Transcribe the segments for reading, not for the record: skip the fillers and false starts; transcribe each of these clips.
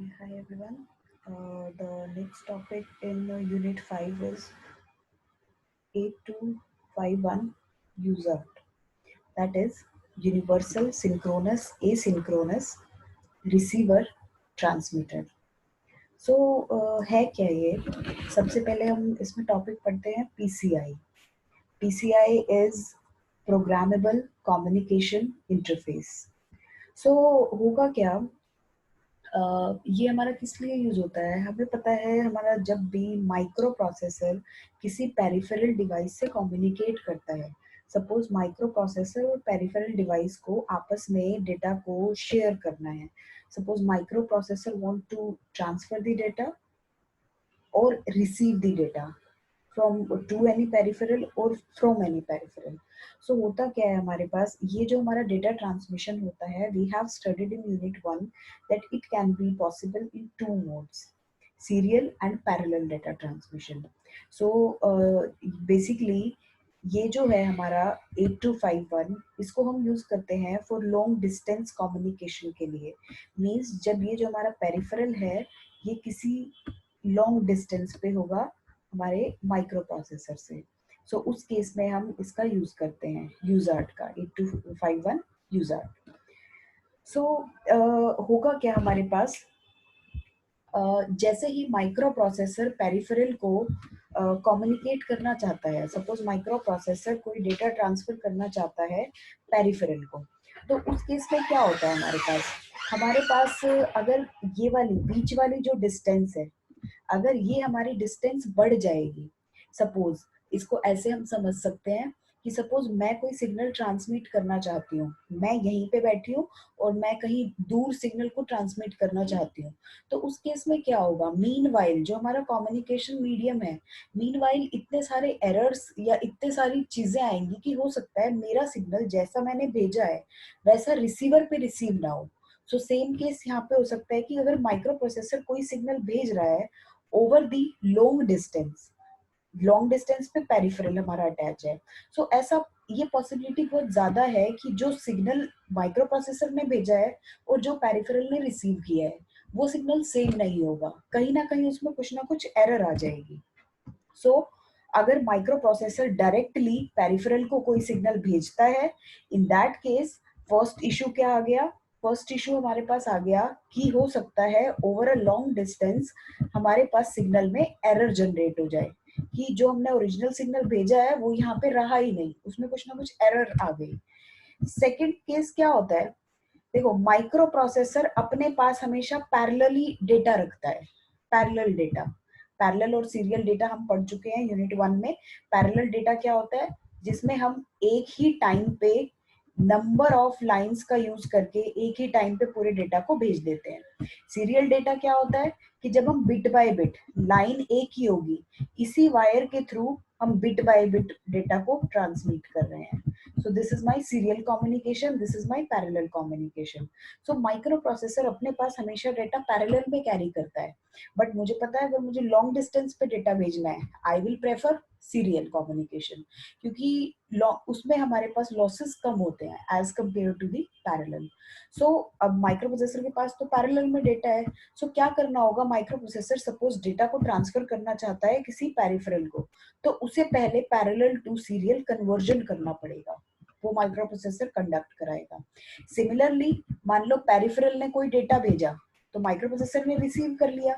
Hi everyone. The next topic in Unit 5 is 8251 USART. That is Universal Synchronous Asynchronous Receiver Transmitter. So है क्या ये? सबसे पहले हम इसमें टॉपिक पढ़ते हैं PCI. PCI is Programmable Communication Interface. So होगा क्या? ये हमारा किस लिए यूज होता है? हमें पता है हमारा जब भी माइक्रो प्रोसेसर किसी पेरिफेरल डिवाइस से कम्युनिकेट करता है, सपोज माइक्रो प्रोसेसर और पेरिफेरल डिवाइस को आपस में डेटा को शेयर करना है. Suppose microprocessor want to transfer the data और receive the data from to any peripheral or from any peripheral. So होता क्या है हमारे पास, ये जो हमारा डेटा ट्रांसमिशन होता है, we have studied in unit 1 that it can be possible in two modes, serial and parallel data transmission. So basically ये जो है हमारा 8251, इसको हम यूज करते हैं फॉर लॉन्ग डिस्टेंस कम्युनिकेशन के लिए. मीन्स जब ये जो हमारा पेरिफेरल है ये किसी लॉन्ग डिस्टेंस पे होगा हमारे माइक्रो प्रोसेसर से. सो उस केस में हम इसका यूज करते हैं यूजार्ट का 8251 यूजार्ट. सो होगा क्या हमारे पास, जैसे ही माइक्रो प्रोसेसर पेरिफेरल को कम्युनिकेट करना चाहता है, सपोज माइक्रो प्रोसेसर कोई डेटा ट्रांसफर करना चाहता है पेरिफेरल को, तो उस केस में क्या होता है हमारे पास अगर ये वाली बीच वाली जो डिस्टेंस है, अगर ये हमारी डिस्टेंस बढ़ जाएगी, सपोज इसको ऐसे हम समझ सकते हैं कि सपोज मैं कोई सिग्नल ट्रांसमिट करना चाहती हूँ, मैं यहीं पे बैठी हूँ और मैं कहीं दूर सिग्नल को ट्रांसमिट करना चाहती हूँ, तो उस केस में क्या होगा, मीनवाइल जो हमारा कम्युनिकेशन मीडियम है, मीनवाइल इतने सारे एरर्स या इतने सारी चीजें आएंगी कि हो सकता है मेरा सिग्नल जैसा मैंने भेजा है वैसा रिसीवर पे रिसीव ना हो. सो सेम केस यहाँ पे हो सकता है कि अगर माइक्रो प्रोसेसर कोई सिग्नल भेज रहा है ओवर दी लॉन्ग डिस्टेंस पे पेरिफेरल हमारा अटैच है, सो ऐसा ये पॉसिबिलिटी बहुत ज्यादा है कि जो सिग्नल माइक्रो प्रोसेसर ने भेजा है और जो पेरिफेरल ने रिसीव किया है वो सिग्नल सेम नहीं होगा, कहीं ना कहीं उसमें कुछ ना कुछ एरर आ जाएगी. सो अगर माइक्रो प्रोसेसर डायरेक्टली पेरिफेरल को कोई सिग्नल भेजता है, इन दैट केस फर्स्ट इशू क्या आ गया, फर्स्ट इशू हमारे पास आ गया कि हो सकता है ओवर अ लॉन्ग डिस्टेंस हमारे पास सिग्नल में एरर जनरेट हो जाए कि जो हमने ओरिजिनल सिग्नल भेजा है वो यहाँ पे रहा ही नहीं, उसमें कुछ ना कुछ एरर आ गई. सेकंड केस क्या होता है, देखो माइक्रो प्रोसेसर अपने पास हमेशा पैरेलली डेटा रखता है. पैरेलल डेटा, पैरेलल और सीरियल डेटा हम पढ़ चुके हैं यूनिट 1 में. पैरेलल डेटा क्या होता है, जिसमें हम एक ही टाइम पे नंबर ऑफ लाइंस का यूज करके एक ही टाइम पे पूरे डेटा को भेज देते हैं. सीरियल डेटा क्या होता है कि जब हम बिट बाय बिट, लाइन एक ही होगी, इसी वायर के थ्रू हम बिट बाय बिट डेटा को ट्रांसमिट कर रहे हैं. So this is my serial communication, this is my parallel communication. So microprocessor अपने पास हमेशा डेटा पैरेलल में कैरी करता है, बट मुझे पता है अगर मुझे लॉन्ग डिस्टेंस पे डेटा भेजना है I will prefer serial communication, क्योंकि उसमें हमारे पास लॉसेस कम होते हैं as compare to the parallel. So अब माइक्रो प्रोसेसर के पास तो पैरेलल में डेटा है, सो क्या करना होगा, माइक्रो प्रोसेसर सपोज डेटा को ट्रांसफर करना चाहता है किसी पेरिफेरल को, तो उसे पहले पैरेलल टू सीरियल कन्वर्जन करना पड़ेगा, वो माइक्रो प्रोसेसर कंडक्ट कराएगा. सिमिलरली मान लो पेरिफेरल ने कोई डेटा भेजा तो माइक्रो प्रोसेसर ने रिसीव कर लिया,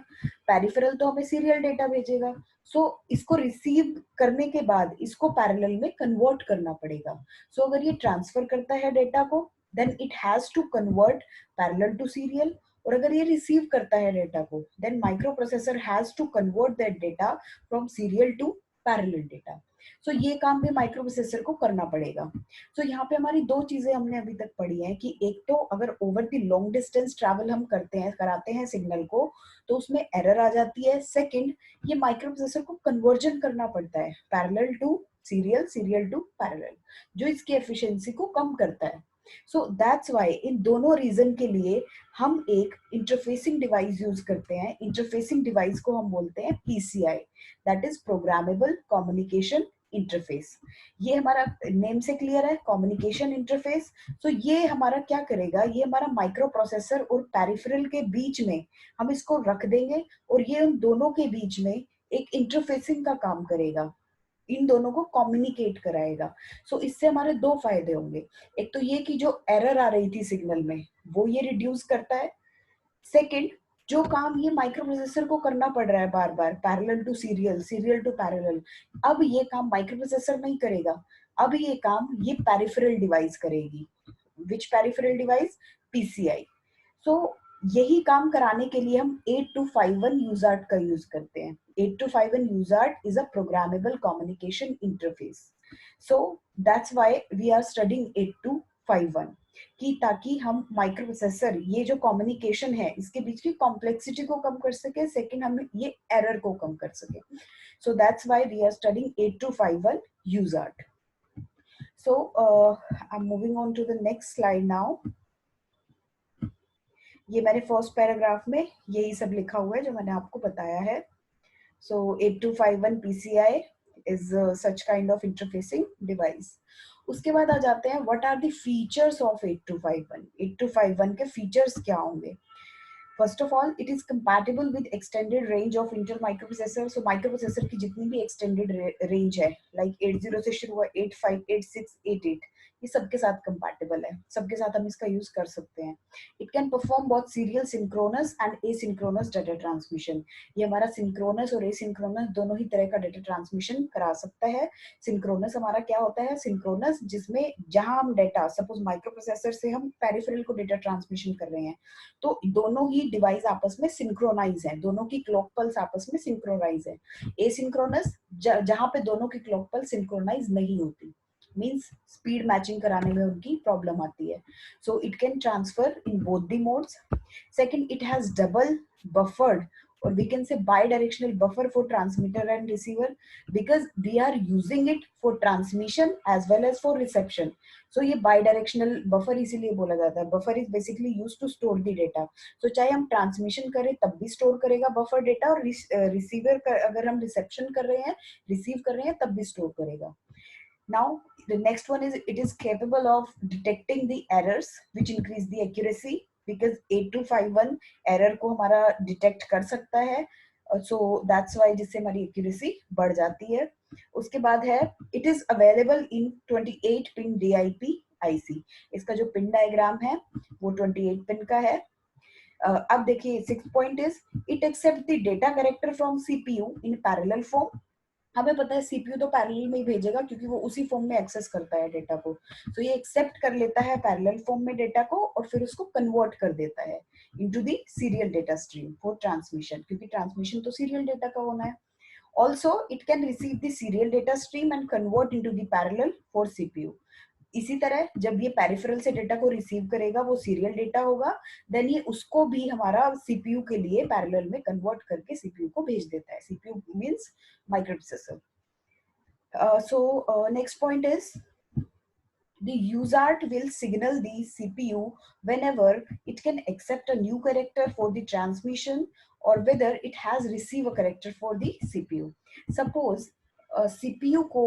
पेरिफेरल तो हमें सीरियल डेटा भेजेगा, सो इसको रिसीव करने के बाद इसको पैरेलल में कन्वर्ट करना पड़ेगा. सो अगर ये ट्रांसफर करता है डेटा को then it has to convert parallel to serial, और अगर ये रिसीव करता है डेटा को then microprocessor has to convert that data from serial to parallel data. So ये काम भी माइक्रो प्रोसेसर को करना पड़ेगा. सो यहाँ पे हमारी दो चीजें हमने अभी तक पढ़ी हैं कि एक तो अगर over the long distance travel हम करते हैं, कराते हैं सिग्नल को, तो उसमें एरर आ जाती है. सेकंड, ये माइक्रो प्रोसेसर को कन्वर्जन करना पड़ता है parallel to serial, serial to parallel, जो इसकी एफिशिएंसी को कम करता है. सो दैट्स वाई इन दोनों रीजन के लिए हम एक इंटरफेसिंग डिवाइस यूज करते हैं. इंटरफेसिंग डिवाइस को हम बोलते हैं PCI, that is programmable communication interface. ये हमारा नेम से क्लियर है, कम्युनिकेशन इंटरफेस। सो ये हमारा क्या करेगा, ये हमारा माइक्रो प्रोसेसर और पेरिफेरल के बीच में हम इसको रख देंगे और ये उन दोनों के बीच में एक इंटरफेसिंग का काम करेगा, इन दोनों को कम्युनिकेट कराएगा। सो इससे हमारे दो फायदे होंगे। एक तो ये कि जो एरर आ रही थी सिग्नल में वो ये रिड्यूस करता है। सेकंड, जो काम ये माइक्रो प्रोसेसर को करना पड़ रहा है बार बार, parallel to serial, serial to parallel, अब ये काम माइक्रो प्रोसेसर नहीं करेगा, अब ये काम ये पेरिफेरल डिवाइस करेगी। विच पेरिफेरल डिवाइस? पीसीआई। सो यही काम कराने के लिए हम 8251 यूजार्ट का यूज करते हैं। 8251 USART is a programmable communication interface. So that's why we are studying 8251, कि ताकि हम माइक्रो प्रोसेसर ये जो कम्युनिकेशन है इसके बीच की कॉम्प्लेक्सिटी को कम कर सके, सेकंड हम ये एरर को कम कर सके। So that's why we are studying 8251 USART. So I am moving on to the next slide now. ये मैंने फर्स्ट पैराग्राफ में यही सब लिखा हुआ है जो मैंने आपको बताया है। सो 8251 PCI is such kind of interfacing device. उसके बाद आ जाते हैं what are the features of 8251। 8251 के फीचर्स क्या होंगे? First of all, it is compatible with extended range of Intel microprocessor. So microprocessor की जितनी भी एक्सटेंडेड रेंज है, लाइक 80 से शुरू हुआ 85, 86, 88, ये सबके साथ कंपैटिबल है, सबके साथ हम इसका यूज कर सकते हैं। It can perform both serial synchronous and asynchronous data transmission. ये हमारा सिंक्रोनस और एसिंक्रोनस दोनों ही तरह का डाटा ट्रांसमिशन करा सकता है। सिंक्रोनस हमारा क्या होता है? सिंक्रोनस जिसमें जहां हम डाटा, सपोज माइक्रोप्रोसेसर से हम पेरिफेरल को डाटा ट्रांसमिशन कर रहे हैं, तो दोनों ही डिवाइस आपस में सिंक्रोनाइज है, दोनों की क्लॉक पल्स आपस में सिंक्रोनाइज है। एसिंक्रोनस जहां पे दोनों की क्लॉक पल्स सिंक्रोनाइज नहीं होती, मींस स्पीड मैचिंग कराने में उनकी प्रॉब्लम आती है। So it can transfer in both the modes. Second, it has double buffered, or we can say bi-directional buffer for transmitter and receiver, because we are using it for transmission as well as for reception. So ये bi-directional buffer इसीलिए बोला जाता है। buffer is basically used to store the data. So चाहे हम transmission करें तब भी store करेगा buffer data, और receiver अगर हम reception कर रहे हैं, receive कर रहे हैं, तब भी store करेगा। Now the next one is it is capable of detecting the errors which increase the accuracy, because 8251 error को हमारा डिटेक्ट कर सकता है। सो दैट्स वाई, जिससे हमारी एक्यूरेसी बढ़ जाती है। उसके बाद है it is available in 28 pin DIP IC। इसका जो पिन डायग्राम है वो 28 पिन का है। अब देखिए 6 point is it accept the data character from CPU in parallel form. हमें पता है सीपीयू तो पैरेलल में ही भेजेगा क्योंकि वो उसी फॉर्म में एक्सेस करता है डेटा को। तो ये एक्सेप्ट कर लेता है पैरेलल फॉर्म में डेटा को और फिर उसको कन्वर्ट कर देता है into the serial data stream for transmission, क्योंकि ट्रांसमिशन तो सीरियल डेटा का होना है। Also, it can receive the serial data stream and convert into the parallel for CPU. इसी तरह जब ये पेरिफेरल से डेटा को रिसीव करेगा, वो सीरियल डेटा होगा, देन ये उसको भी हमारा सीपीयू के लिए पैरेलल में कन्वर्ट करके सीपीयू को भेज देता है। CPU means microprocessor. So next point is the USART will signal the CPU whenever it can accept a new character for the transmission or whether it has received a character for the CPU. Suppose CPU को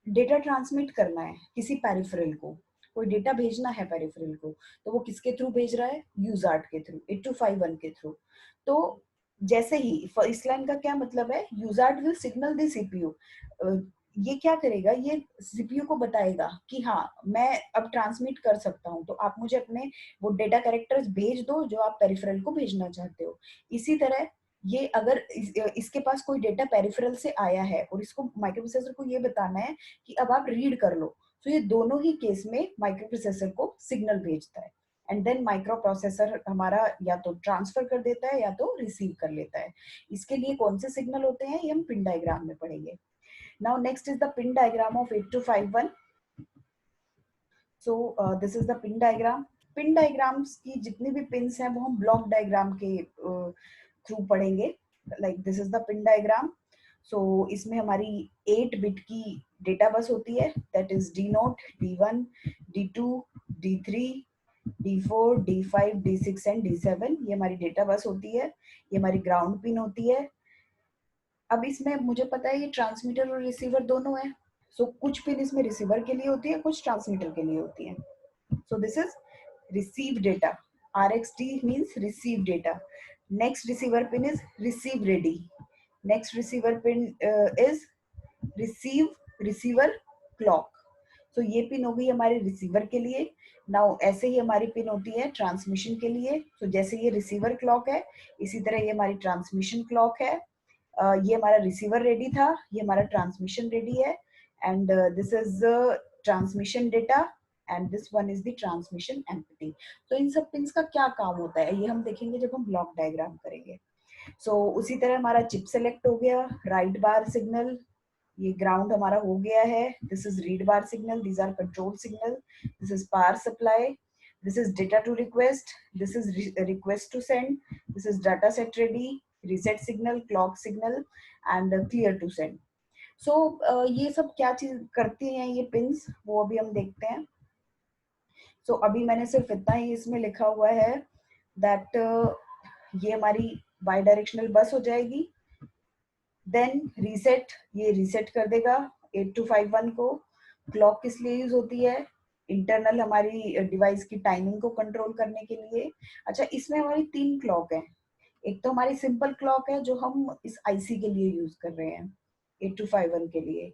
data transmit करना है किसी peripheral को, कोई data भेजना है peripheral को, तो वो किसके थ्रू भेज रहा है? यूजार्ट के थ्रू, 8251 के थ्रू। तो जैसे ही, इस लाइन का क्या मतलब है? यूजार्ट विल सिग्नल द सीपीयू। ये क्या करेगा? ये सीपीयू को बताएगा कि हाँ मैं अब ट्रांसमिट कर सकता हूँ, तो आप मुझे अपने वो डेटा कैरेक्टर्स भेज दो जो आप पेरिफेरल को भेजना चाहते हो। इसी तरह ये अगर इसके पास कोई डेटा पेरिफेरल से आया है और इसको माइक्रोप्रोसेसर को ये बताना है कि अब आप रीड कर लो, तो ये दोनों ही केस में माइक्रोप्रोसेसर को सिग्नल भेजता है एंड देन माइक्रो प्रोसेसर हमारा या तो ट्रांसफर कर देता है या तो रिसीव कर लेता है। इसके लिए कौन से सिग्नल होते हैं ये हम पिन डायग्राम में पढ़ेंगे। Now next is the pin diagram of 8251. So this is the pin diagram. Pin diagrams की जितनी भी पिन्स हैं वो हम ब्लॉक डायग्राम के थ्रू पढ़ेंगे। Like this is the pin diagram. So इसमें हमारी 8 बिट की डेटा बस होती है, that is D0, D1, D2, D3, D4, D5, D6 and D7। ये हमारी डेटा बस होती है, ये हमारी ग्राउंड पिन होती है। अब इसमें मुझे पता है ये ट्रांसमीटर और रिसीवर दोनों है, सो कुछ पिन इसमें रिसीवर के लिए होती है, कुछ ट्रांसमीटर के लिए होती है. So this is receive data. RxD means receive data. Next receiver pin is receive ready. Next receiver pin is receive receiver clock. So ये पिन हो गई हमारे रिसीवर के लिए. नाउ ऐसे ही हमारी पिन होती है ट्रांसमिशन के लिए. तो जैसे ये रिसीवर क्लॉक है, इसी तरह ये हमारी ट्रांसमिशन क्लॉक है. ये हमारा रिसीवर रेडी था, ये हमारा ट्रांसमिशन रेडी है. And this is transmission data and this one is the transmission empty. तो इन सब पिन्स का क्या काम होता है ये हम देखेंगे जब हम ब्लॉक डायग्राम करेंगे. उसी तरह हमारा चिप सेलेक्ट हो गया, राइट बार सिग्नल, ये ग्राउंड हमारा हो गया है. This is read bar signal, these are control signal. This is power supply, this is data to request, this is request to send, this is data set ready, reset signal, clock signal and clear to send. ये सब क्या चीज करती हैं ये pins, वो अभी हम देखते हैं. अभी मैंने सिर्फ इतना ही इसमें लिखा हुआ है दैट ये हमारी बाई डायरेक्शनल बस हो जाएगी. देन रीसेट, ये रीसेट कर देगा 8251 को. क्लॉक किस लिए यूज होती है? इंटरनल हमारी डिवाइस की टाइमिंग को कंट्रोल करने के लिए. अच्छा, इसमें हमारी 3 क्लॉक है. एक तो हमारी सिंपल क्लॉक है जो हम इस आईसी के लिए यूज कर रहे हैं 8251 के लिए.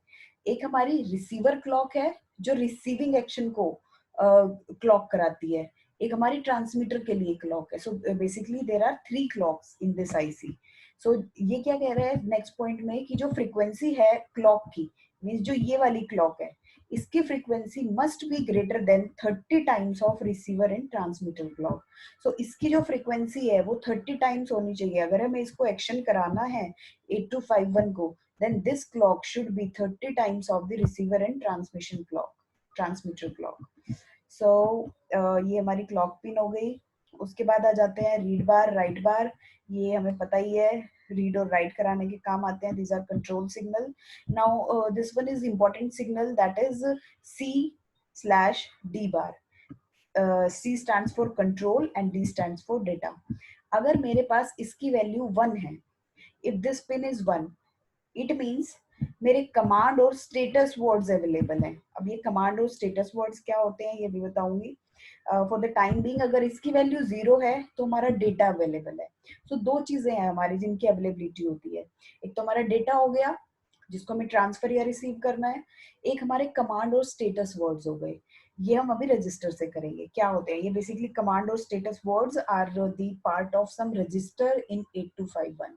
एक हमारी रिसीवर क्लॉक है जो रिसीविंग एक्शन को क्लॉक कराती है. एक हमारी ट्रांसमीटर के लिए क्लॉक है. Basically there are 3 clocks in this IC. ये क्या कह रहा है नेक्स्ट पॉइंट में कि जो फ्रीक्वेंसी है क्लॉक की, मीन्स जो ये वाली क्लॉक है, इसकी frequency must be greater than 30 times of receiver and transmitter clock. इसकी जो फ्रीक्वेंसी है वो 30 टाइम्स होनी चाहिए. अगर हमें इसको एक्शन कराना है 8251 को, then this clock should be 30 times of the receiver and transmission clock, transmitter clock. ये हमारी क्लॉक पिन हो गई. उसके बाद आ जाते हैं रीड बार, राइट बार. ये हमें पता ही है, रीड और राइट कराने के काम आते हैं. These are control signal. Now this one is important signal, that is C/D bar. C stands for control and D stands for data. अगर मेरे पास इसकी वैल्यू 1 है, if this pin is 1, it means मेरे कमांड और status words available हैं. अब ये command और स्टेटस वर्ड्स क्या होते हैं ये भी बताऊंगी. फॉर द टाइम बीइंग अगर इसकी वैल्यू 0 है तो हमारा डेटा अवेलेबल है. दो चीजें हैं हमारी जिनकी अवेलेबिलिटी होती है. एक तो हमारा डेटा हो गया जिसको हमें ट्रांसफर या रिसीव करना है. एक हमारे कमांड और स्टेटस वर्ड्स हो गए. ये हम अभी रजिस्टर से करेंगे. क्या होते हैं ये? बेसिकली कमांड और status words are the part of some register in 8251.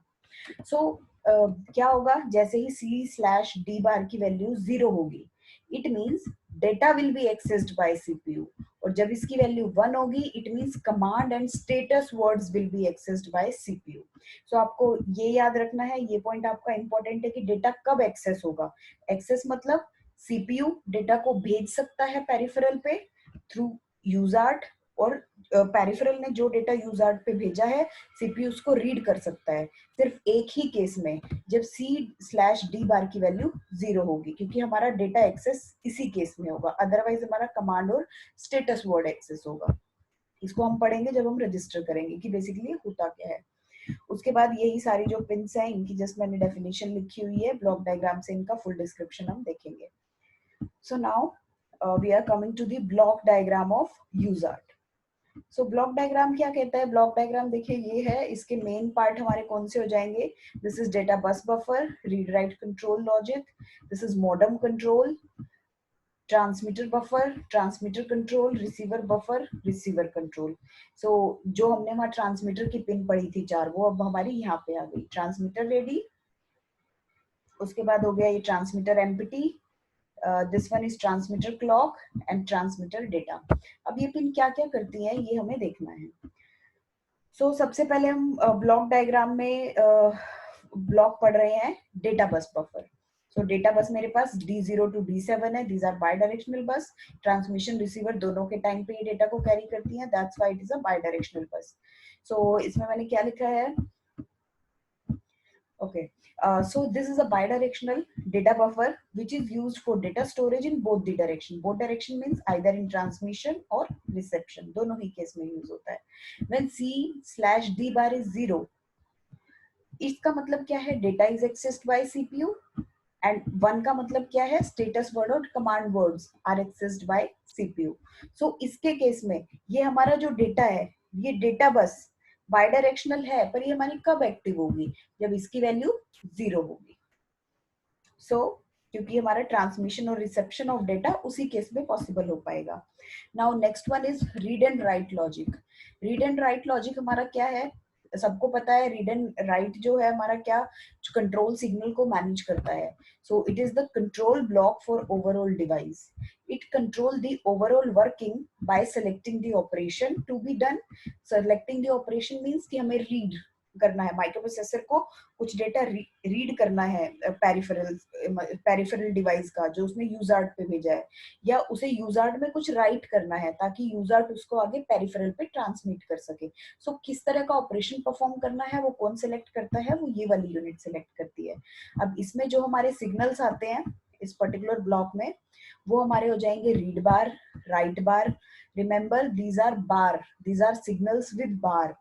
क्या होगा? जैसे ही C/D बार की वैल्यू 0 होगी, it means data will be accessed by CPU. और जब इसकी वैल्यू 1 होगी, it means command and status words will be accessed by CPU. आपको ये याद रखना है, ये पॉइंट आपका इंपॉर्टेंट है कि डेटा कब एक्सेस होगा. एक्सेस मतलब सीपीयू डेटा को भेज सकता है पेरिफेरल पे थ्रू यूजार्ट, और पेरिफेरल ने जो डेटा यूजार्ट पे भेजा है सीपीयू उसको रीड कर सकता है. सिर्फ एक ही केस में, जब C/D बार की वैल्यू 0 होगी, क्योंकि हमारा डेटा एक्सेस इसी केस में होगा. अदरवाइज हमारा कमांड और स्टेटस वर्ड एक्सेस होगा. इसको हम पढ़ेंगे जब हम रजिस्टर करेंगे कि बेसिकली होता क्या है. उसके बाद यही सारी जो पिन्स हैं इनकी जस्ट मैंने डेफिनेशन लिखी हुई है. ब्लॉक डायग्राम से इनका फुल डिस्क्रिप्शन हम देखेंगे. So now we are coming to the block diagram of USART. Block diagram क्या कहता है? ब्लॉक डायग्राम देखिए ये है. इसके मेन पार्ट हमारे कौन से हो जाएंगे? This is data bus buffer, read write control logic, this is modem control, transmitter buffer, transmitter control, receiver buffer, receiver control. जो हमने वहां ट्रांसमीटर की पिन पढ़ी थी 4, वो अब हमारी यहाँ पे आ गई. Transmitter ready. उसके बाद हो गया ये transmitter empty. This one is transmitter clock and transmitter data. अब ये पिन क्या क्या करती हैं ये हमें देखना है. सबसे पहले हम ब्लॉक डायग्राम में ब्लॉक पढ़ रहे हैं data bus buffer. Data bus मेरे पास D0 to D7 है. दीज आर बाई डायरेक्शनल बस. ट्रांसमिशन रिसीवर दोनों के टाइम पे ये डेटा को कैरी करती है. That's why it is a by directional बस. इसमें मैंने क्या लिखा है? Okay, so this is a bidirectional data buffer which is used for data storage in both the direction. Both direction means either in transmission or reception. दोनों ही case में use होता है. When C/D bar is 0, इसका मतलब क्या है? Data is accessed by CPU. And one का मतलब क्या है, स्टेटस वर्ड और command words are accessed by CPU. So इसके केस में ये हमारा जो डेटा है, ये डेटा बस बाय डायरेक्शनल है, पर ये हमारी कब एक्टिव होगी, जब इसकी वैल्यू 0 होगी। सो क्योंकि हमारा ट्रांसमिशन और रिसेप्शन ऑफ डेटा उसी केस में पॉसिबल हो पाएगा। Now next one is read and write logic. Read and write logic हमारा क्या है, सबको पता है रीड एंड राइट जो है हमारा क्या, कंट्रोल सिग्नल को मैनेज करता है। So it is the control block for overall device. It control the overall working by selecting the operation to be done. Selecting the operation means कि हमें read करना है, माइक्रो प्रोसेसर को कुछ data read करना है पेरिफेरल डिवाइस का जो उसने यूजार्ट पे भेजा है, या उसे यूजार्ट में कुछ राइट करना है ताकि यूजार्ट उसको आगे पेरिफेरल पे ट्रांसमिट कर सके। सो किस तरह का ऑपरेशन परफॉर्म करना है वो कौन सेलेक्ट करता है, वो ये वाली यूनिट सेलेक्ट करती है। अब इसमें जो हमारे सिग्नल्स आते हैं इस पर्टिकुलर ब्लॉक में, वो हमारे हो जाएंगे read bar, write bar. Remember these are signals with bar.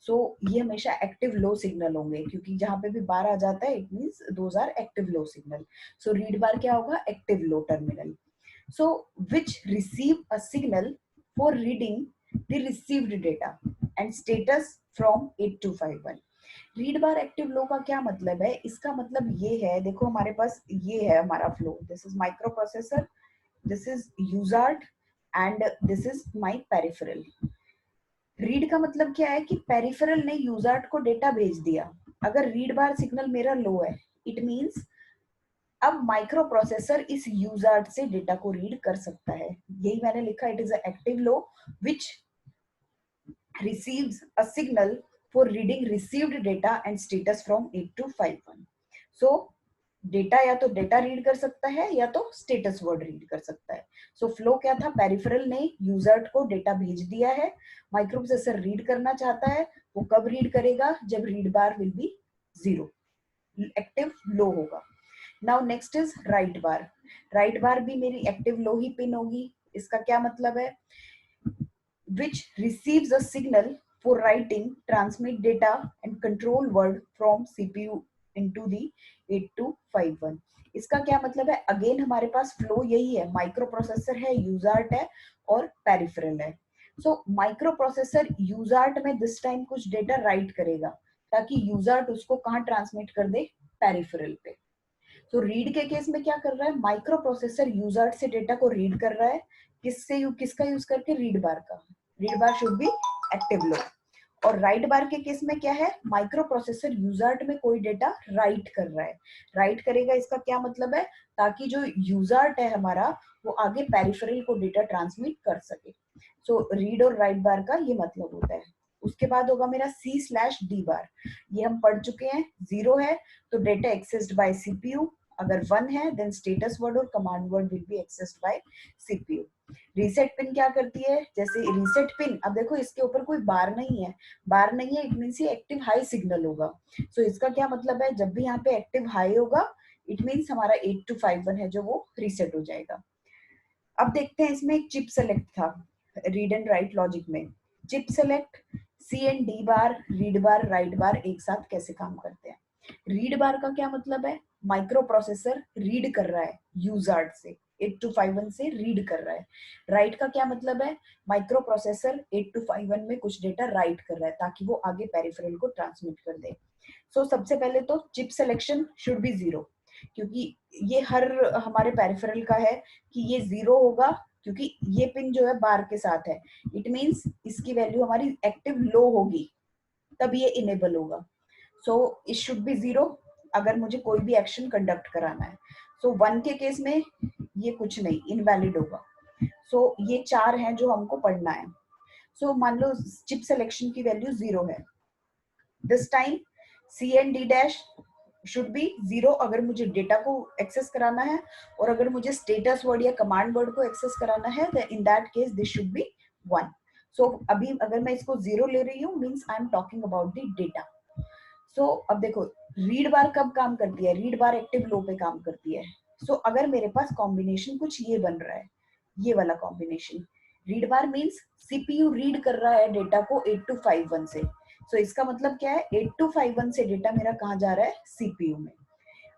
So ये हमेशा एक्टिव लो सिग्नल होंगे, क्योंकि जहां पे भी बार आ जाता है it means those are active low signal. So read bar क्या होगा, active low terminal. So which receive a signal for reading the received data and status from 8251। Read bar active low का क्या मतलब है, इसका मतलब ये है, देखो हमारे पास ये है हमारा flow, this is microprocessor, this is USART and this is my peripheral. Read का मतलब क्या है कि पेरिफेरल ने यूजर्ट को डेटा भेज दिया। अगर रीड बार सिग्नल मेरा लो है, इट मींस अब माइक्रो प्रोसेसर इस यूजर्ट से डेटा को रीड कर सकता है। यही मैंने लिखा, it is active low which receives a signal for reading received data and status from 8251। so data या तो डेटा रीड कर सकता है या तो स्टेटस वर्ड रीड कर सकता है। सो फ्लो क्या था, पेरिफेरल ने यूजर को डेटा भेज दिया है, माइक्रो प्रोसेसर रीड करना चाहता है, वो कब रीड करेगा, जब read bar will be 0, active low होगा। Now next is write bar. Write bar भी मेरी एक्टिव लो ही पिन होगी। इसका क्या मतलब है, which receives a signal for writing, transmit data and control word from CPU into the 8251। इसका क्या मतलब है, अगेन हमारे पास फ्लो यही है, माइक्रो प्रोसेसर है, यूजार्ट है और पेरिफेरल है। सो माइक्रो प्रोसेसर यूजार्ट में दिस टाइम कुछ डेटा राइट करेगा ताकि यूजार्ट उसको कहाँ ट्रांसमिट कर दे, पेरिफेरल पे। तो रीड के केस में क्या कर रहा है, माइक्रो प्रोसेसर यूजर्ट से डेटा को रीड कर रहा है, किसका यूज करके, रीड बार का। Read bar should be active low. और राइट बार के केस में क्या है, माइक्रो प्रोसेसर यूजर्ट में कोई डेटा राइट कर रहा है। राइट करेगा इसका क्या मतलब है, ताकि जो यूजर्ट है हमारा वो आगे पेरिफेरल को डेटा ट्रांसमिट कर सके। सो रीड और राइट बार का ये मतलब होता है। उसके बाद होगा मेरा C/D बार। ये हम पढ़ चुके हैं, 0 है तो डेटा एक्सेस्ड बाय सीपीयू, अगर 1 है देन स्टेटस वर्ड और command word will be accessed by CPU. Reset pin क्या करती है, जैसे रीसेट पिन, अब देखो इसके ऊपर कोई बार नहीं है, बार नहीं है इट मींस ये एक्टिव हाई सिग्नल होगा। सो इसका क्या मतलब है, जब भी यहाँ पे एक्टिव हाई होगा इट मींस हमारा 8251 है जो वो रीसेट हो जाएगा। अब देखते हैं इसमें एक चिप सेलेक्ट था रीड एंड राइट लॉजिक में। Chip select, C and D bar, read bar, write bar एक साथ कैसे काम करते हैं। रीड बार का क्या मतलब है, माइक्रो प्रोसेसर रीड कर रहा है यूजार्ट से, 8251 से रीड कर रहा है। राइट का क्या मतलब है, माइक्रो प्रोसेसर 8251 में कुछ डेटा राइट कर रहा है ताकि वो आगे पेरिफेरल को ट्रांसमिट कर दे। सो सबसे पहले तो चिप सिलेक्शन शुड बी 0, क्योंकि ये हर हमारे पेरिफेरल का है कि ये 0 होगा, क्योंकि ये पिन जो है बार के साथ है, इट मींस इसकी वैल्यू हमारी एक्टिव लो होगी तब ये इनेबल होगा। सो इट शुड बी 0 अगर मुझे कोई भी एक्शन कंडक्ट कराना है। सो 1 के केस में ये कुछ नहीं, इनवैलिड होगा। सो ये 4 हैं जो हमको पढ़ना है। सो मान लो चिप सिलेक्शन की वैल्यू 0 है, this time C and D dash should be 0 अगर मुझे डेटा को एक्सेस कराना है, और अगर मुझे स्टेटस वर्ड या कमांड वर्ड को एक्सेस कराना है then in that case this should be 1। So अभी अगर मैं इसको 0 ले रही हूँ means I am talking about the data. So अब देखो रीड बार कब काम करती है, रीड बार एक्टिव लो पे काम करती है। सो अगर मेरे पास कॉम्बिनेशन कुछ ये बन रहा है, ये वाला combination, read bar means CPU read कर रहा है डेटा को 8251 से। सो इसका मतलब क्या है, 8251 से डेटा मेरा कहाँ जा रहा है, सीपीयू में।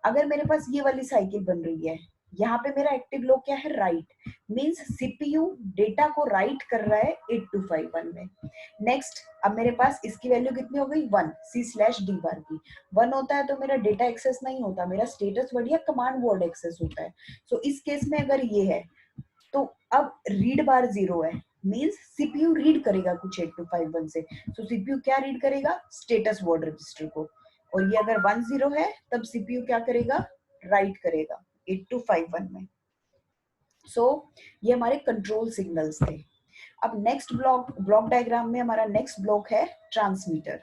अगर मेरे पास ये वाली साइकिल बन रही है, यहाँ पे मेरा एक्टिव लो क्या है, राइट, मींस सीपीयू डेटा को राइट कर रहा है 8251 में। नेक्स्ट, अब मेरे पास इसकी वैल्यू कितनी हो गई, 1, सी स्लैश डी बार की 1 होता है तो मेरा डेटा एक्सेस नहीं होता, मेरा स्टेटस बढ़िया कमांड वर्ड एक्सेस होता है। सो इस केस में अगर ये है तो अब रीड बार 0 है, मींस सीपीयू रीड करेगा कुछ 8251 से। सो सीपीयू क्या रीड करेगा, स्टेटस वर्ड रजिस्टर को। और ये अगर 10 है तब सीपीयू क्या करेगा, राइट करेगा 8251 में। सो ये हमारे कंट्रोल सिग्नल्स थे। अब नेक्स्ट ब्लॉक डायग्राम में हमारा नेक्स्ट ब्लॉक है ट्रांसमीटर।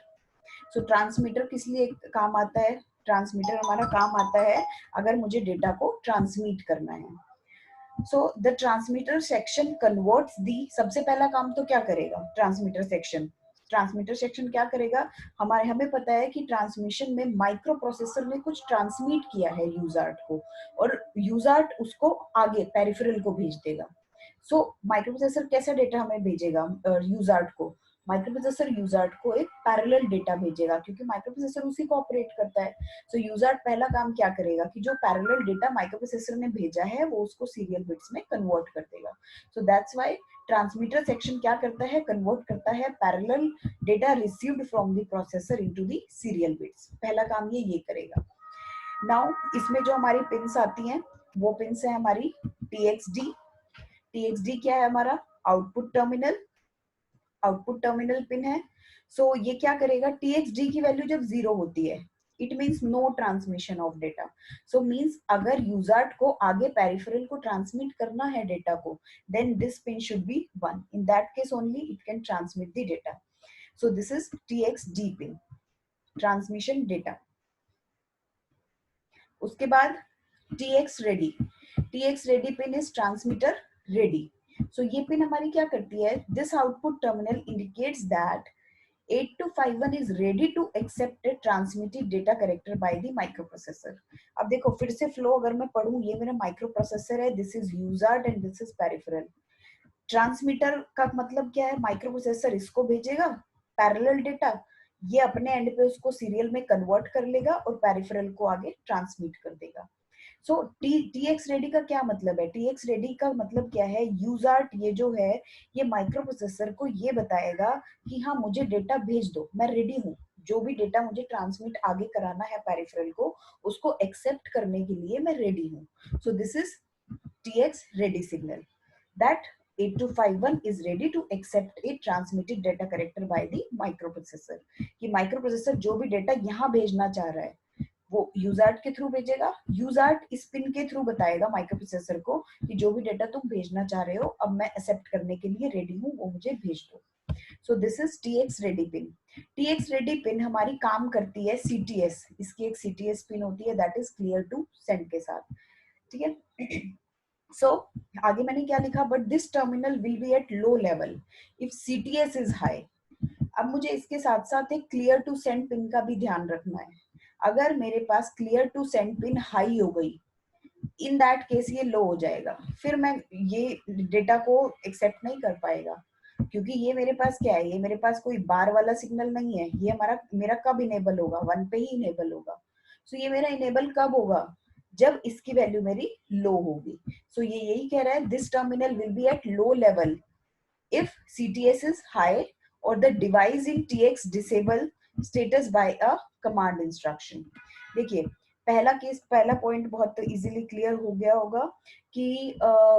सो ट्रांसमीटर किस लिए काम आता है, ट्रांसमीटर हमारा काम आता है अगर मुझे डेटा को ट्रांसमिट करना है। So the transmitter section converts the, सबसे पहला काम तो क्या करेगा ट्रांसमीटर सेक्शन, ट्रांसमीटर सेक्शन क्या करेगा, हमें पता है कि ट्रांसमिशन में माइक्रो प्रोसेसर ने कुछ ट्रांसमिट किया है यूजार्ट को, और यूजार्ट उसको आगे पेरिफेरल को भेज देगा। सो माइक्रो प्रोसेसर कैसा डेटा हमें भेजेगा यूजार्ट को, माइक्रो प्रोसेसर यूजार्ट को एक पैरेलल डेटा भेजेगा, क्योंकि माइक्रो प्रोसेसर उसी को ऑपरेट करता है। सो यूजार्ट पहला काम क्या करेगा कि जो पैरेलल डेटा माइक्रो प्रोसेसर ने भेजा है वो उसको सीरियल बिट्स में कन्वर्ट कर देगा। सो दैट्स व्हाई ट्रांसमीटर सेक्शन क्या करता है, कन्वर्ट करता है parallel data received from the processor into the serial bits. पहला काम ये करेगा। नाउ इसमें जो हमारी पिन्स आती हैं वो पिन्स है हमारी टीएक्सडी। टीएक्सडी क्या है हमारा, आउटपुट टर्मिनल पिन है। सो ये क्या करेगा, टीएक्सडी की वैल्यू जब 0 होती है it means no transmission of data. So means अगर यूजर्ट को आगे पेरिफेरल को ट्रांसमिट करना है डेटा को, then this pin should be 1, in that case only it can transmit the data. So this is TXD pin, transmission data. उसके बाद TX ready pin is transmitter ready. So ये pin हमारी क्या करती है, this output terminal indicates that 8251 is ready to accept a transmitted data character by the microprocessor। अब देखो फिर से फ्लो अगर मैं पढ़ूं, ये मेरा माइक्रोप्रोसेसर है, this is USART and this is peripheral. Transmitter का मतलब क्या है, माइक्रोप्रोसेसर इसको भेजेगा पैरेलल डेटा, ये अपने एंड पे उसको सीरियल में कन्वर्ट कर लेगा और पेरिफेरल को आगे ट्रांसमिट कर देगा। सो टीएक्स रेडी का क्या मतलब है, टीएक्स रेडी का मतलब क्या है, यूजर्ट ये जो है ये माइक्रोप्रोसेसर को ये बताएगा कि हाँ मुझे डेटा भेज दो, मैं रेडी हूँ, जो भी डेटा मुझे ट्रांसमिट आगे कराना है पेरिफेरल को उसको एक्सेप्ट करने के लिए मैं रेडी हूँ। सो this is TX ready signal that 8251 is ready to accept a transmitted data character by the microprocessor। कि माइक्रोप्रोसेसर जो भी डेटा यहाँ भेजना चाह रहा है वो यूजर्ट के थ्रू भेजेगा, यूजर्ट इस पिन के थ्रू बताएगा माइक्रोप्रोसेसर को कि जो भी डेटा तुम भेजना चाह रहे हो अब मैं एक्सेप्ट करने के लिए रेडी हूँ, वो मुझे भेज दो। सो this is TX ready pin. TX ready pin हमारी काम करती है सीटीएस, इसकी एक सीटीएस पिन होती है that is clear to send के साथ, ठीक है। सो आगे मैंने क्या लिखा, but this terminal will be at low level if CTS is high. अब मुझे इसके साथ साथ एक क्लियर टू सेंड पिन का भी ध्यान रखना है। अगर मेरे पास clear to send pin high हो गई, इन दैट केस ये लो हो जाएगा, फिर मैं ये डेटा को एक्सेप्ट नहीं कर पाएगा, क्योंकि ये मेरे पास क्या है, ये मेरे पास कोई बार वाला सिग्नल नहीं है, ये मेरा कब इनेबल होगा, 1 पे ही इनेबल होगा। सो ये मेरा इनेबल कब होगा, जब इसकी वैल्यू मेरी लो होगी। सो ये यही कह रहा है, this terminal will be at low level if CTS is high or the device in TX disable status by a command instruction। देखिए पहला पॉइंट बहुत इजीली क्लियर हो गया होगा कि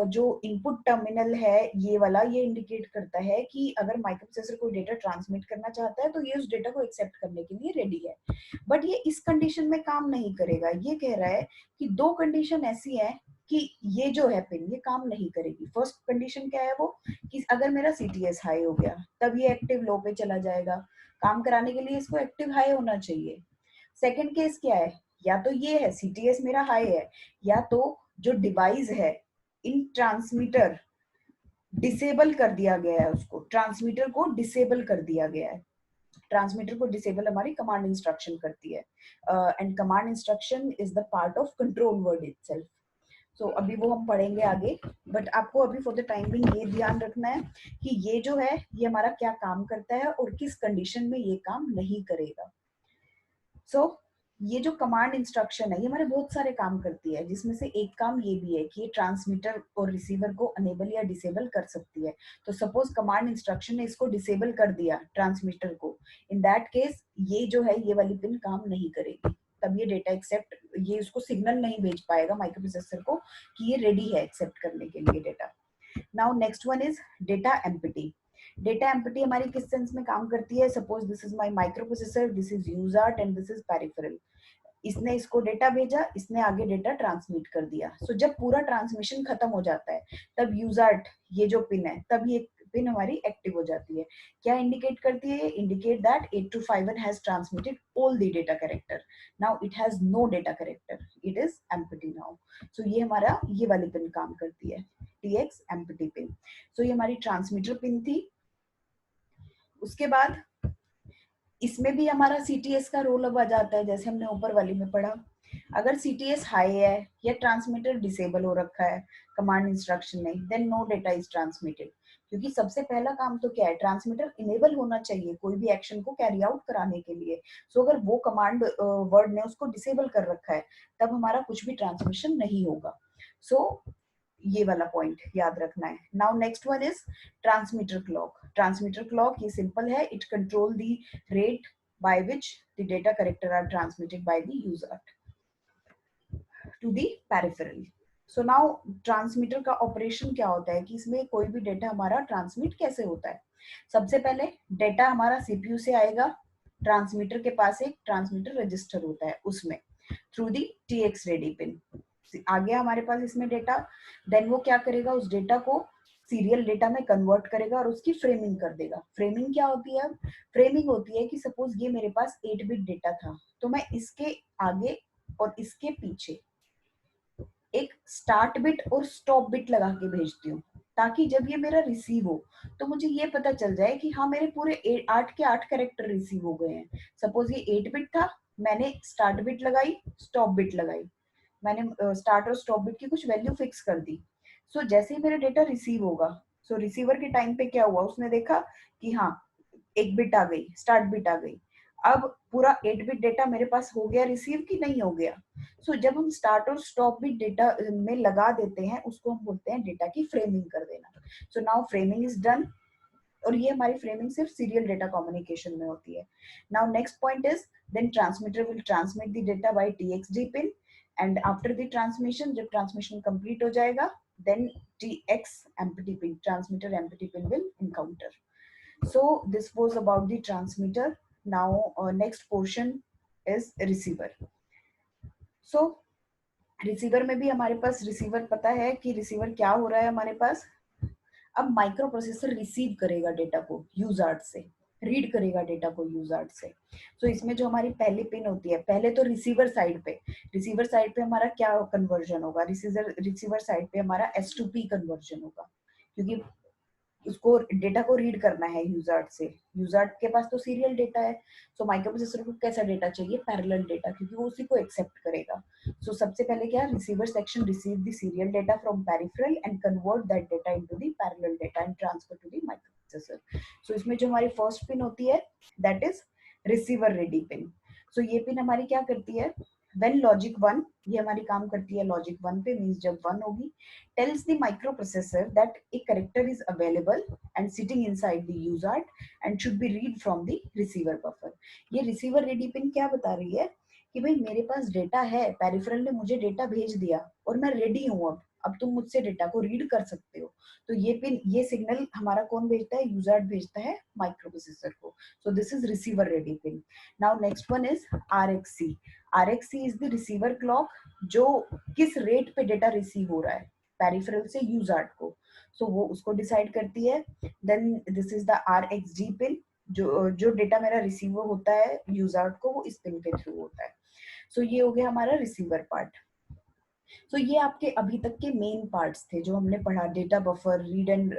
जो इनपुट टर्मिनल है ये वाला, ये इंडिकेट करता है कि अगर माइक्रोप्रोसेसर कोई डेटा ट्रांसमिट करना चाहता है तो ये उस डेटा को एक्सेप्ट करने के लिए रेडी है। बट ये इस कंडीशन में काम नहीं करेगा, ये कह रहा है कि 2 कंडीशन ऐसी है कि ये जो है पिन ये काम नहीं करेगी। फर्स्ट कंडीशन क्या है वो, कि अगर मेरा सीटीएस हाई हो गया तब ये एक्टिव लो पे चला जाएगा, काम कराने के लिए इसको एक्टिव हाई होना चाहिए। सेकंड केस क्या है, या तो ये है सीटीएस मेरा हाई है, या तो जो डिवाइस है इन ट्रांसमीटर डिसेबल कर दिया गया है, उसको ट्रांसमीटर को डिसेबल कर दिया गया है। ट्रांसमीटर को डिसेबल हमारी कमांड इंस्ट्रक्शन करती है, and command instruction is the part of control word itself. So अभी वो हम पढ़ेंगे आगे, बट आपको अभी फॉर द टाइम बिंग ये ध्यान रखना है कि ये जो है ये हमारा क्या काम करता है और किस कंडीशन में ये काम नहीं करेगा। सो ये जो कमांड इंस्ट्रक्शन है ये हमारे बहुत सारे काम करती है, जिसमें से एक काम ये भी है कि ये ट्रांसमीटर और रिसीवर को अनेबल या डिसेबल कर सकती है। तो सपोज कमांड इंस्ट्रक्शन ने इसको डिसेबल कर दिया ट्रांसमीटर को, इन दैट केस ये जो है ये वाली पिन काम नहीं करेगी, तब ये डेटा एक्सेप्ट, ये उसको सिग्नल नहीं भेज पाएगा माइक्रो प्रोसेसर को कि ये रेडी है एक्सेप्ट करने के लिए data. Now next one is data empty. Data empty हमारी किस सेंस में काम करती है? Suppose this is my microprocessor, this is USART and this is peripheral. इसने इसको डेटा भेजा, इसने आगे डेटा ट्रांसमिट कर दिया। सो जब पूरा ट्रांसमिशन खत्म हो जाता है तब यूजर्ट, ये जो पिन है, तब ये पिन हमारी एक्टिव हो जाती है। क्या इंडिकेट करती है? Indicate that 8251 has transmitted all the data character, now it has no data character, it is empty now. So ये हमारा ये वाली पिन काम करती है, टीएक्स एम्प्टी पिन। सो ये हमारी ट्रांसमीटर पिन थी। उसके बाद इसमें भी हमारा सीटीएस का रोल अब आ जाता है, जैसे हमने ऊपर वाली में पढ़ा। अगर सीटीएस हाई है या ट्रांसमीटर डिसेबल हो रखा है कमांड इंस्ट्रक्शन में, then no data is transmitted. क्योंकि सबसे पहला काम तो क्या है? ट्रांसमीटर इनेबल होना चाहिए कोई भी एक्शन को कैरी आउट कराने के लिए। सो अगर वो कमांड वर्ड ने उसको डिसेबल कर रखा है तब हमारा कुछ भी ट्रांसमिशन नहीं होगा। सो ये वाला पॉइंट याद रखना है। Now next one is transmitter clock. Transmitter clock ये सिंपल है, it control the rate by which the data character are transmitted by the user to the peripheral. So now transmitter का ऑपरेशन क्या होता है कि इसमें कोई भी डेटा हमारा ट्रांसमिट कैसे होता है? सबसे पहले डेटा हमारा सीपीयू से आएगा, ट्रांसमीटर के पास एक ट्रांसमीटर रजिस्टर होता है, उसमें through the TX ready pin आ गया हमारे पास इसमें डेटा। देन वो क्या करेगा? उस डेटा को सीरियल डेटा में कन्वर्ट करेगा और उसकी फ्रेमिंग कर देगा। फ्रेमिंग क्या होती है? फ्रेमिंग होती है कि सपोज ये मेरे पास 8 बिट डेटा था, तो मैं इसके आगे और इसके पीछे एक स्टार्ट बिट और स्टॉप बिट लगा के भेजती हूँ, ताकि जब ये मेरा रिसीव हो तो मुझे ये पता चल जाए कि हाँ मेरे पूरे 8 के 8 कैरेक्टर रिसीव हो गए हैं। सपोज ये 8 बिट था, मैंने स्टार्ट बिट लगाई, स्टॉप बिट लगाई, मैंने स्टार्ट और स्टॉप बिट की कुछ वैल्यू फिक्स कर दी। सो जैसे ही मेरा डेटा रिसीव होगा, सो रिसीवर के टाइम पे क्या हुआ, उसने देखा कि हाँ एक बिट आ गई, स्टार्ट बिट आ गई। अब पूरा 8 बिट डेटा मेरे पास हो गया रिसीव कि नहीं हो गया? सो जब हम स्टार्ट और स्टॉप बिट डेटा में लगा देते हैं उसको हम बोलते हैं डेटा की फ्रेमिंग कर देना। So now framing is done, और ये हमारी फ्रेमिंग सिर्फ सीरियल डेटा कम्युनिकेशन में होती है। Now next point is then transmitter will transmit the data by TXD pin, and after the transmission, जब ट्रांसमिशन कंप्लीट हो जाएगा, then TX empty pin, transmitter empty pin will encounter. So this was about the transmitter. Now next portion is receiver. So receiver में भी हमारे पास receiver पता है कि receiver क्या हो रहा है हमारे पास। अब माइक्रो प्रोसेसर रिसीव करेगा डेटा को यूजर्ट से, रीड करेगा डेटा को यूजर्ट से। तो इसमें जो हमारी पहली पिन होती है, पहले तो रिसीवर साइड पे हमारा क्या कन्वर्जन होगा? रिसीवर साइड पे हमारा S2P कन्वर्जन होगा, क्योंकि उसको डेटा को रीड करना है यूजर्ट से। यूजर्ट के पास तो सीरियल डेटा है, सो माइक्रो प्रोसेसर को कैसा डेटा चाहिए? पैरेलल डेटा, क्योंकि वो उसी को एक्सेप्ट करेगा। सो सबसे पहले क्या, receiver section receive the serial data from peripheral and convert that data into the parallel data and transfer to the microprocessor. So इसमें जो हमारी फर्स्ट पिन होती है that is receiver ready pin. So ये pin हमारी क्या करती है? व्हेन लॉजिक 1, ये हमारी काम करती है लॉजिक 1 पे, मींस जब 1 होगी, tells the microprocessor that a character is available and sitting inside the UART and should be read from the receiver buffer। ये receiver ready pin क्या बता रही है कि भाई मेरे पास डेटा है, पेरिफेरल ने मुझे डेटा भेज दिया और मैं रेडी हूँ, अब तुम मुझसे डेटा को रीड कर सकते हो। तो ये पिन, ये सिग्नल हमारा कौन भेजता है? यूजर्ट भेजता है माइक्रो प्रोसेसर को। सो this is receiver ready pin. Now next one is RxC। RxC is the receiver clock, जो किस रेट पे डेटा रिसीव हो रहा है पेरिफेरल से यूजर्ट को, सो वो उसको डिसाइड करती है। Then this is the RxD pin, जो डेटा मेरा रिसीव होता है यूजर्ट को, वो इस पिन के थ्रू होता है। सो ये हो गया हमारा रिसीवर पार्ट। सो ये आपके अभी तक के मेन पार्ट्स थे जो हमने पढ़ा, data buffer, read and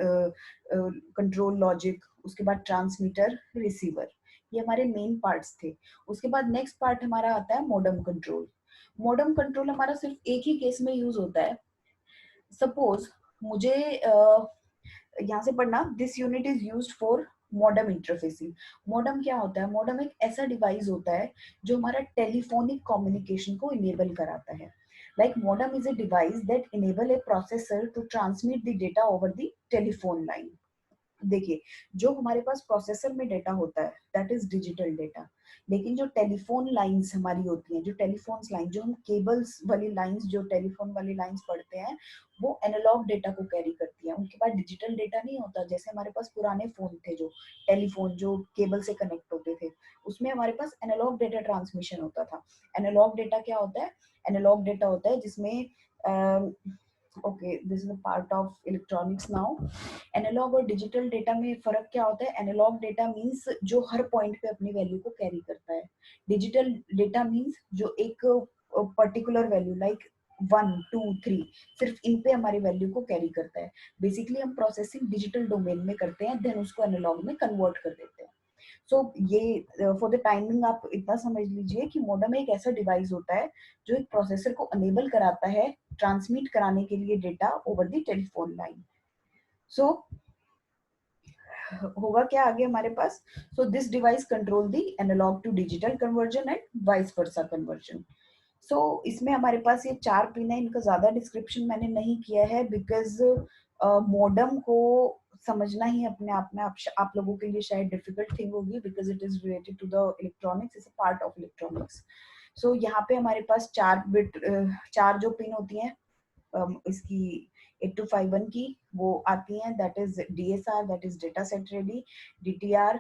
control logic, उसके बाद ट्रांसमीटर, रिसीवर, ये हमारे मेन पार्ट्स थे। उसके बाद नेक्स्ट पार्ट हमारा आता है मॉडम कंट्रोल। मॉडम कंट्रोल हमारा सिर्फ एक ही केस में यूज होता है। सपोज मुझे यहाँ से पढ़ना, this unit is used for modem interfacing. Modem क्या होता है? मॉडम एक ऐसा डिवाइस होता है जो हमारा टेलीफोनिक कम्युनिकेशन को इनेबल कराता है। Like modem is a device that enable a processor to transmit the data over the telephone line. देखिए, जो हमारे पास प्रोसेसर में डेटा होता है दैट इज डिजिटल डेटा, लेकिन जो टेलीफोन लाइंस हमारी होती हैं, जो टेलीफोन लाइन, जो हम केबल्स वाली लाइंस, जो टेलीफोन वाली लाइंस पढ़ते हैं, वो एनालॉग डेटा को कैरी करती हैं। उनके पास डिजिटल डेटा नहीं होता। जैसे हमारे पास पुराने फोन थे, जो टेलीफोन जो केबल से कनेक्ट होते थे, उसमें हमारे पास एनालॉग डेटा ट्रांसमिशन होता था। एनालॉग डेटा क्या होता है? एनालॉग डेटा होता है जिसमें okay, this is a part of electronics now. Analog और डिजिटल डेटा में फर्क क्या होता है? एनालॉग डेटा मींस जो हर पॉइंट पे अपनी वैल्यू को कैरी करता है। डिजिटल डेटा मींस जो एक पर्टिकुलर वैल्यू लाइक 1 2 3 सिर्फ इन पे हमारी वैल्यू को कैरी करता है। बेसिकली हम प्रोसेसिंग डिजिटल डोमेन में करते हैं, देन उसको एनालॉग में कन्वर्ट कर देते हैं। सो ये फॉर द टाइमिंग आप इतना समझ लीजिए कि मॉडेम एक ऐसा डिवाइस होता है जो एक प्रोसेसर को अनेबल कराता है ट्रांसमिट कराने के लिए data over the telephone line. So होगा क्या आगे हमारे पास? So this device control the analog to digital conversion and vice versa conversion. So इसमें हमारे पास ये 4 पिन है, इनका ज्यादा डिस्क्रिप्शन मैंने नहीं किया है बिकॉज मॉडम को समझना ही अपने आप में आप लोगों के लिए शायद डिफिकल्ट थिंग होगी, because it is related to the electronics, is a part of electronics. So यहाँ पे हमारे पास 4 बिट, 4 जो पिन होती हैं इसकी 8251 की, वो आती हैं। That is DSR, that is data set ready, DTR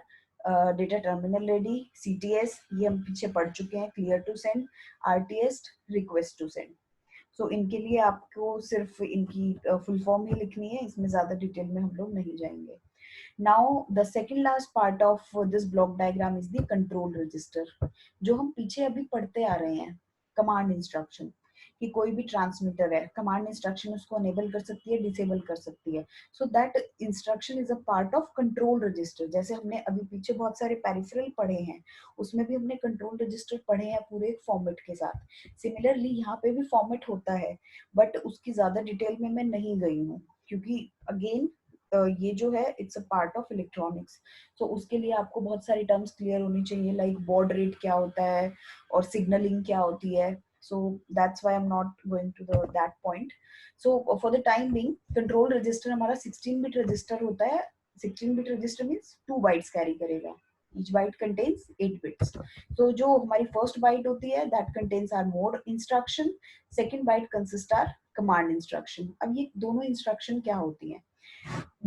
data terminal ready, CTS ये हम पीछे पढ़ चुके हैं, clear to send, RTS request to send. So इनके लिए आपको सिर्फ इनकी फुल फॉर्म ही लिखनी है, इसमें ज्यादा डिटेल में हम लोग नहीं जाएंगे। Now the second last part of this block diagram is the control register, जो हम पीछे अभी पढ़ते आ रहे हैं। कमांड इंस्ट्रक्शन कि कोई भी ट्रांसमीटर है, कमांड इंस्ट्रक्शन उसको अनेबल कर सकती है, डिसेबल कर सकती है। So that instruction is a part of control register. जैसे हमने अभी पीछे बहुत सारे पेरिफेरल पढ़े हैं, उसमें भी हमने कंट्रोल रजिस्टर पढ़े हैं पूरे एक फॉर्मेट के साथ। सिमिलरली यहाँ पे भी फॉर्मेट होता है, बट उसकी ज्यादा डिटेल में मैं नहीं गई हूँ, क्योंकि अगेन ये जो है it's a part of electronics. तो उसके लिए आपको बहुत सारी टर्म्स क्लियर होनी चाहिए, लाइक बॉड रेट क्या होता है और सिग्नलिंग क्या होती है। so that's why I'm not going to the that point. So for the time being, control register हमारा 16 bit register होता है। 16 bit register means 2 bytes carry करेगा, each byte contains 8 bits. so जो हमारी first byte होती है that contains our mode instruction, second byte consists our command instruction। अब ये दोनों instruction क्या होती हैं?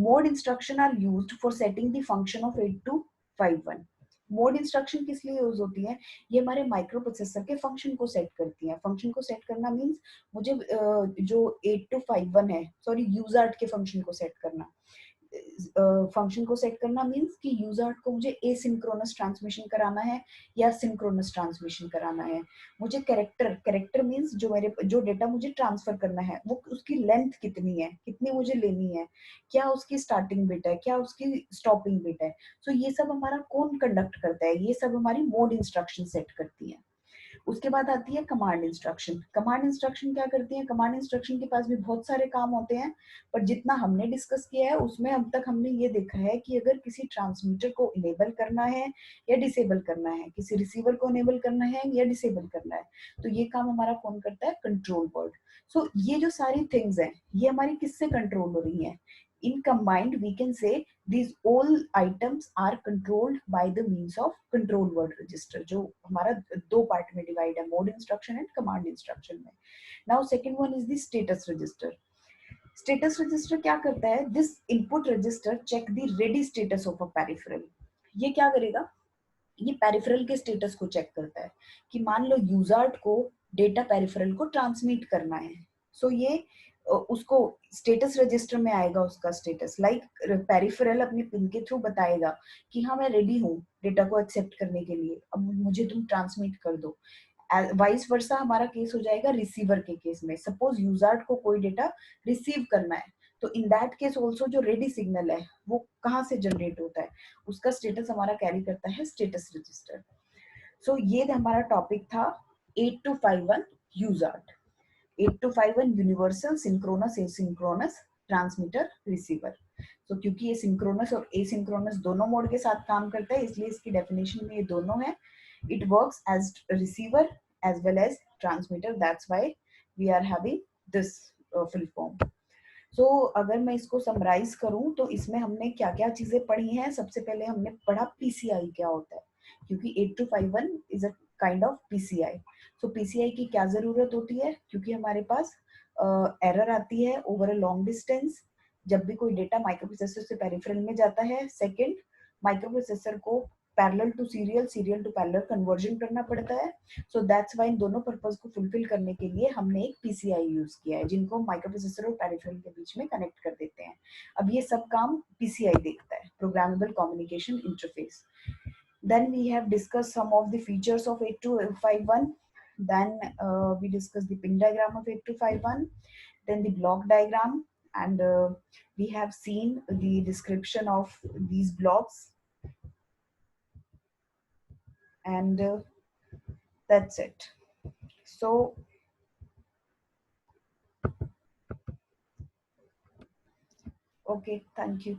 Mode instruction are used for setting the function of 8251। Mode instruction किस लिए यूज होती है? ये हमारे माइक्रो प्रोसेसर के फंक्शन को सेट करती है। फंक्शन को सेट करना मींस मुझे जो 8251 है, सॉरी यूजर्ट के फंक्शन को सेट करना। फंक्शन को सेट करना मींस कि यूजर्ट को मुझे एसिंक्रोनस ट्रांसमिशन कराना है या सिंक्रोनस ट्रांसमिशन कराना है। मुझे कैरेक्टर मींस जो डेटा मुझे ट्रांसफर करना है वो उसकी लेंथ कितनी है, कितनी मुझे लेनी है, क्या उसकी स्टार्टिंग बिट है, क्या उसकी स्टॉपिंग बिट है। सो ये सब हमारा कौन कंडक्ट करता है? ये सब हमारी मोड इंस्ट्रक्शन सेट करती है। उसके बाद आती है कमांड इंस्ट्रक्शन। कमांड इंस्ट्रक्शन क्या करती है? कमांड इंस्ट्रक्शन के पास भी बहुत सारे काम होते हैं, पर जितना हमने डिस्कस किया है उसमें अब तक हमने ये देखा है कि अगर किसी ट्रांसमीटर को इनेबल करना है या डिसेबल करना है, किसी रिसीवर को इनेबल करना है या डिसेबल करना है, तो ये काम हमारा कौन करता है? Control word. सो ये जो सारी थिंग्स हैं ये हमारी किससे कंट्रोल हो रही हैं? In combined, we can say these all items are controlled by the means of control word register, जो हमारा 2 पार्ट में डिवाइड है, mode instruction and command instruction में। Now second one is the status register. Status register क्या करता है? This input register check the ready status of a peripheral. ये क्या करेगा? ये पेरिफेरल के स्टेटस को चेक करता है कि मान लो यूजर्ट को डेटा पेरिफेरल को ट्रांसमिट करना है। सो ये उसको स्टेटस रजिस्टर में आएगा, उसका स्टेटस लाइक पेरिफेरल अपने पिन के थ्रू बताएगा कि हाँ मैं रेडी हूँ डेटा को एक्सेप्ट करने के लिए, अब मुझे तुम ट्रांसमिट कर दो। वाइस वर्सा हमारा केस हो जाएगा रिसीवर के केस में। सपोज यूजर्ट को कोई डेटा रिसीव करना है, तो इन दैट केस ऑल्सो जो रेडी सिग्नल है वो कहाँ से जनरेट होता है? उसका स्टेटस हमारा कैरी करता है स्टेटस रजिस्टर। सो ये हमारा टॉपिक था 8251 यूजर्ट। 8251 universal synchronous asynchronous transmitter receiver. So क्योंकि ये सिंक्रोनस और एसिंक्रोनस दोनों मोड के साथ काम करता है, इसलिए इसकी डेफिनेशन में ये दोनों है. It works as receiver as well as transmitter. That's why we are having this full form. So अगर मैं इसको समराइज करूं तो इसमें हमने क्या क्या चीजें पढ़ी हैं. सबसे पहले हमने पढ़ा पीसीआई क्या होता है, क्योंकि 8251 is a kind of PCI. So PCI की क्या जरूरत होती है, क्योंकि हमारे पास एरर आती है ओवर अ लॉन्ग डिस्टेंस जब भी कोई डेटा माइक्रोप्रोसेसर से पेरिफेरल में जाता है. सेकंड, माइक्रोप्रोसेसर को parallel to serial, serial to parallel conversion करना पड़ता है. सो दैट्स व्हाई इन दोनों पर्पस को फुलफिल करने के लिए हमने एक पीसीआई यूज किया है, जिनको माइक्रोप्रोसेसर और पेरिफेरल के बीच में कनेक्ट कर देते हैं. अब ये सब काम पीसीआई देखता है, programmable communication interface. Then we have discussed some of the features of 8251. Then we discussed the pin diagram of 8251, then the block diagram, and we have seen the description of these blocks, and that's it. So, okay, thank you.